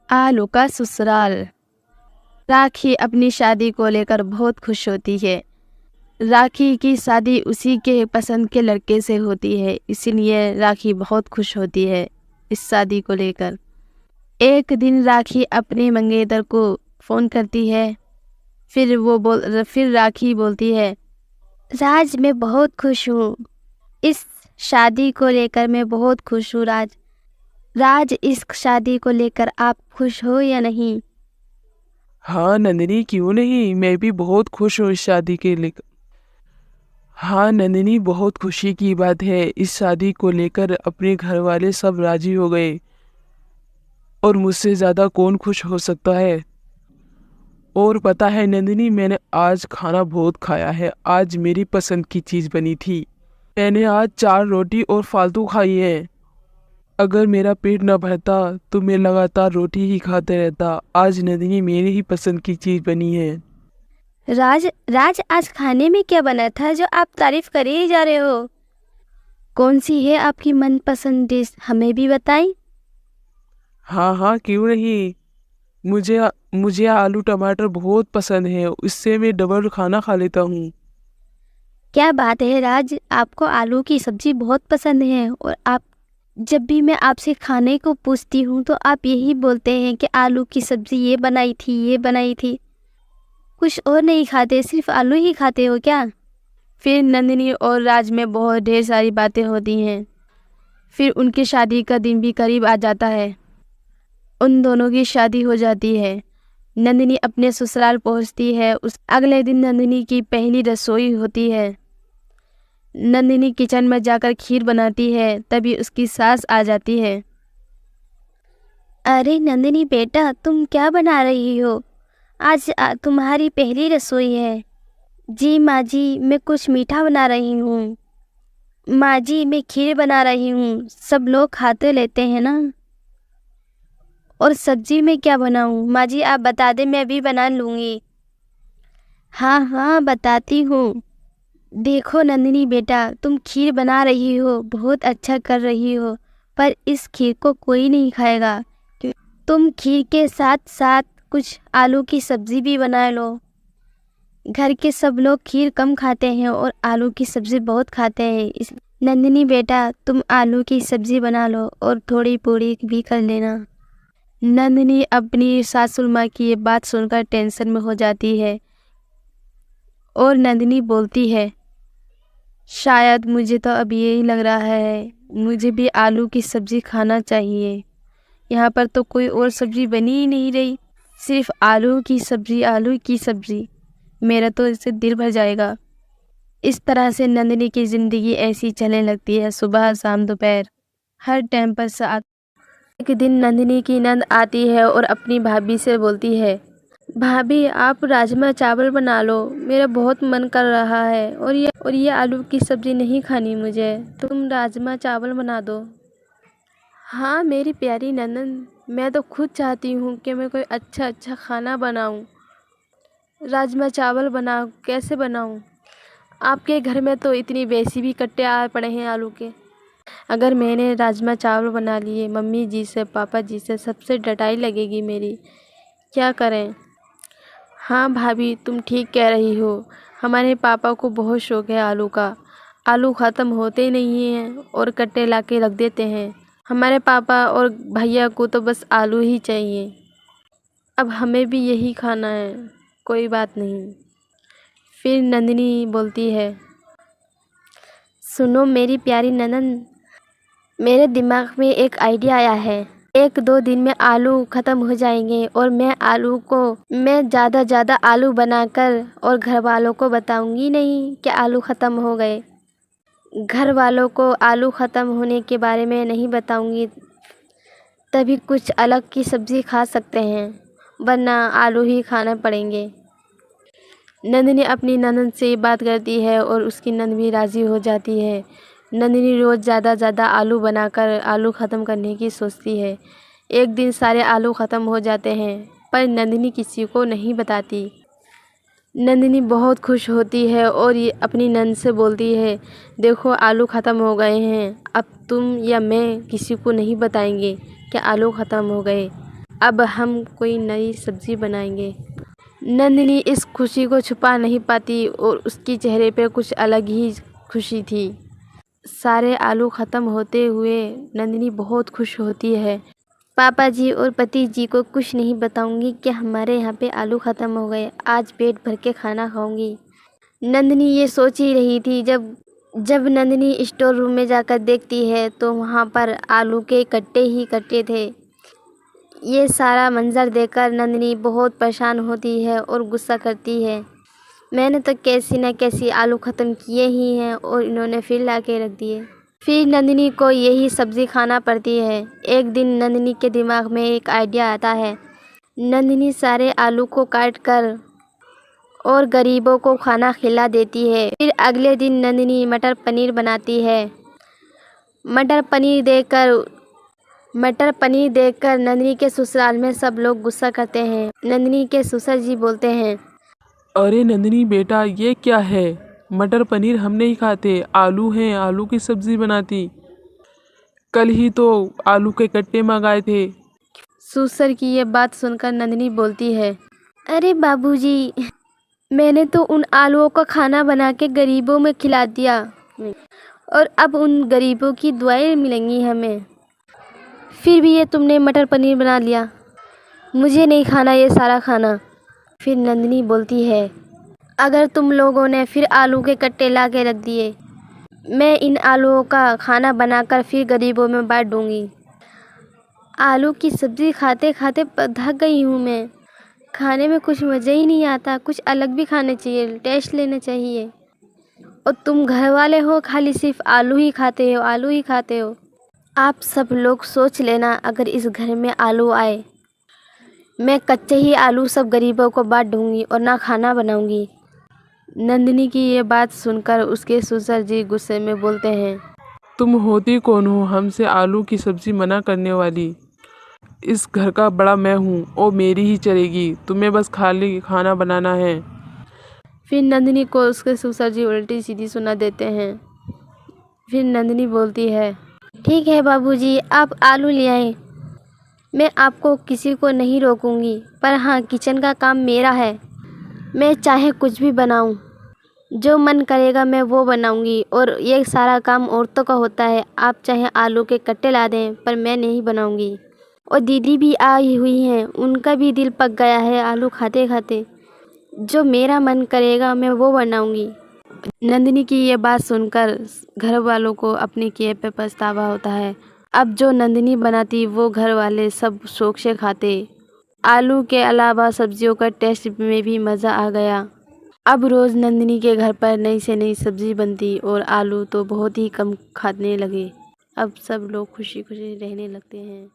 आलू का ससुराल। राखी अपनी शादी को लेकर बहुत खुश होती है। राखी की शादी उसी के पसंद के लड़के से होती है, इसीलिए राखी बहुत खुश होती है इस शादी को लेकर। एक दिन राखी अपने मंगेतर को फ़ोन करती है। फिर राखी बोलती है, राज मैं बहुत खुश हूँ, इस शादी को लेकर मैं बहुत खुश हूँ। राज इस शादी को लेकर आप खुश हो या नहीं? हाँ नंदिनी, क्यों नहीं, मैं भी बहुत खुश हूँ इस शादी के लेकर। हाँ नंदिनी, बहुत खुशी की बात है। इस शादी को लेकर अपने घर वाले सब राजी हो गए और मुझसे ज़्यादा कौन खुश हो सकता है। और पता है नंदिनी, मैंने आज खाना बहुत खाया है। आज मेरी पसंद की चीज़ बनी थी। मैंने आज 4 रोटी और फालतू खाई है। अगर मेरा पेट न भरता तो मैं लगातार रोटी ही खाते रहता। आज नंदिनी मेरी ही पसंद की चीज़ बनी है। राज राज आज खाने में क्या बना था जो आप तारीफ करे ही जा रहे हो? कौन सी है आपकी मनपसंद डिश, हमें भी बताएं। हाँ हाँ, क्यों नहीं। मुझे मुझे आलू टमाटर बहुत पसंद है, इससे मैं डबल खाना खा लेता हूँ। क्या बात है राज, आपको आलू की सब्जी बहुत पसंद है और आप जब भी मैं आपसे खाने को पूछती हूँ तो आप यही बोलते हैं कि आलू की सब्जी ये बनाई थी, ये बनाई थी। कुछ और नहीं खाते, सिर्फ आलू ही खाते हो क्या? फिर नंदिनी और राज में बहुत ढेर सारी बातें होती हैं। फिर उनकी शादी का दिन भी करीब आ जाता है। उन दोनों की शादी हो जाती है। नंदिनी अपने ससुराल पहुंचती है। उस अगले दिन नंदिनी की पहली रसोई होती है। नंदिनी किचन में जाकर खीर बनाती है, तभी उसकी सास आ जाती है। अरे नंदिनी बेटा, तुम क्या बना रही हो? आज तुम्हारी पहली रसोई है। जी माँ जी, मैं कुछ मीठा बना रही हूँ। माँ जी, मैं खीर बना रही हूँ, सब लोग खाते लेते हैं ना। और सब्जी में क्या बनाऊँ? माँ जी आप बता दें, मैं भी बना लूँगी। हाँ हाँ बताती हूँ। देखो नंदिनी बेटा, तुम खीर बना रही हो, बहुत अच्छा कर रही हो, पर इस खीर को कोई नहीं खाएगा। तुम खीर के साथ साथ कुछ आलू की सब्जी भी बना लो। घर के सब लोग खीर कम खाते हैं और आलू की सब्जी बहुत खाते हैं। इस नंदिनी बेटा, तुम आलू की सब्जी बना लो और थोड़ी पूड़ी भी कर लेना। नंदिनी अपनी सासुर माँ की ये बात सुनकर टेंशन में हो जाती है और नंदिनी बोलती है, शायद मुझे तो अब यही लग रहा है, मुझे भी आलू की सब्जी खाना चाहिए। यहाँ पर तो कोई और सब्जी बनी ही नहीं रही, सिर्फ आलू की सब्जी, आलू की सब्जी। मेरा तो इससे दिल भर जाएगा। इस तरह से नंदिनी की ज़िंदगी ऐसी चलने लगती है, सुबह शाम दोपहर हर टाइम पर साथ। एक दिन नंदिनी की नंद आती है और अपनी भाभी से बोलती है, भाभी आप राजमा चावल बना लो, मेरा बहुत मन कर रहा है और ये आलू की सब्जी नहीं खानी मुझे, तुम राजमा चावल बना दो। हाँ मेरी प्यारी नंदन, मैं तो खुद चाहती हूँ कि मैं कोई अच्छा अच्छा खाना बनाऊँ। राजमा चावल कैसे बनाऊँ? आपके घर में तो इतनी वैसी भी कट्टे आ पड़े हैं आलू के। अगर मैंने राजमा चावल बना लिए, मम्मी जी से पापा जी से सबसे डटाई लगेगी मेरी। क्या करें? हाँ भाभी, तुम ठीक कह रही हो। हमारे पापा को बहुत शौक है आलू का। आलू ख़त्म होते नहीं हैं और कट्टे ला के रख देते हैं। हमारे पापा और भैया को तो बस आलू ही चाहिए। अब हमें भी यही खाना है, कोई बात नहीं। फिर नंदिनी बोलती है, सुनो मेरी प्यारी ननन, मेरे दिमाग में एक आइडिया आया है। 1-2 दिन में आलू ख़त्म हो जाएंगे और मैं ज़्यादा आलू बनाकर और घर वालों को बताऊंगी नहीं कि आलू ख़त्म हो गए। घर वालों को आलू ख़त्म होने के बारे में नहीं बताऊंगी, तभी कुछ अलग की सब्ज़ी खा सकते हैं, वरना आलू ही खाना पड़ेंगे। नंदिनी अपनी ननद से बात करती है और उसकी नंद भी राज़ी हो जाती है। नंदिनी रोज़ ज़्यादा आलू बनाकर आलू ख़त्म करने की सोचती है। एक दिन सारे आलू ख़त्म हो जाते हैं, पर नंदिनी किसी को नहीं बताती। नंदिनी बहुत खुश होती है और ये अपनी नंद से बोलती है, देखो आलू ख़त्म हो गए हैं, अब तुम या मैं किसी को नहीं बताएंगे कि आलू ख़त्म हो गए। अब हम कोई नई सब्जी बनाएंगे। नंदिनी इस खुशी को छुपा नहीं पाती और उसके चेहरे पर कुछ अलग ही खुशी थी। सारे आलू ख़त्म होते हुए नंदिनी बहुत खुश होती है। पापा जी और पति जी को कुछ नहीं बताऊंगी कि हमारे यहाँ पे आलू ख़त्म हो गए। आज पेट भर के खाना खाऊंगी। नंदिनी ये सोच ही रही थी जब नंदिनी स्टोर रूम में जाकर देखती है तो वहाँ पर आलू के कट्टे ही कट्टे थे। ये सारा मंजर देखकर नंदिनी बहुत परेशान होती है और गुस्सा करती है। मैंने तो कैसी न कैसी आलू ख़त्म किए ही हैं और इन्होंने फिर ला के रख दिए। फिर नंदिनी को यही सब्ज़ी खाना पड़ती है। एक दिन नंदिनी के दिमाग में एक आइडिया आता है। नंदिनी सारे आलू को काट कर और गरीबों को खाना खिला देती है। फिर अगले दिन नंदिनी मटर पनीर बनाती है। मटर पनीर देखकर नंदिनी के ससुराल में सब लोग गुस्सा करते हैं। नंदिनी के ससुर जी बोलते हैं, अरे नंदिनी बेटा, ये क्या है? मटर पनीर हम नहीं खाते, आलू हैं, आलू की सब्जी बनाती। कल ही तो आलू के कट्टे मंगाए थे। ससुर की ये बात सुनकर नंदिनी बोलती है, अरे बाबूजी, मैंने तो उन आलूओं का खाना बना के गरीबों में खिला दिया और अब उन गरीबों की दुआएं मिलेंगी हमें। फिर भी ये तुमने मटर पनीर बना लिया। मुझे नहीं खाना ये सारा खाना। फिर नंदिनी बोलती है, अगर तुम लोगों ने फिर आलू के कट्टे ला के रख दिए, मैं इन आलूओं का खाना बनाकर फिर गरीबों में बांट दूंगी। आलू की सब्ज़ी खाते खाते थक गई हूँ मैं। खाने में कुछ मज़ा ही नहीं आता। कुछ अलग भी खाने चाहिए, टेस्ट लेना चाहिए। और तुम घर वाले हो, खाली सिर्फ आलू ही खाते हो, आलू ही खाते हो। आप सब लोग सोच लेना, अगर इस घर में आलू आए, मैं कच्चे ही आलू सब गरीबों को बांट दूंगी और ना खाना बनाऊंगी। नंदिनी की ये बात सुनकर उसके ससुर जी गुस्से में बोलते हैं, तुम होती कौन हो हमसे आलू की सब्जी मना करने वाली? इस घर का बड़ा मैं हूँ और मेरी ही चलेगी, तुम्हें बस खाली खाना बनाना है। फिर नंदिनी को उसके ससुर जी उल्टी सीधी सुना देते हैं। फिर नंदिनी बोलती है, ठीक है बाबूजी, आप आलू ले आए। मैं आपको किसी को नहीं रोकूंगी, पर हाँ, किचन का काम मेरा है। मैं चाहे कुछ भी बनाऊं, जो मन करेगा मैं वो बनाऊंगी और ये सारा काम औरतों का होता है। आप चाहे आलू के कट्टे ला दें, पर मैं नहीं बनाऊंगी। और दीदी भी आई हुई हैं, उनका भी दिल पक गया है आलू खाते खाते। जो मेरा मन करेगा मैं वो बनाऊंगी। नंदिनी की ये बात सुनकर घर वालों को अपने किए पे पछतावा होता है। अब जो नंदिनी बनाती वो घर वाले सब शौक से खाते। आलू के अलावा सब्जियों का टेस्ट में भी मज़ा आ गया। अब रोज़ नंदिनी के घर पर नई से नई सब्ज़ी बनती और आलू तो बहुत ही कम खाने लगे। अब सब लोग खुशी खुशी रहने लगते हैं।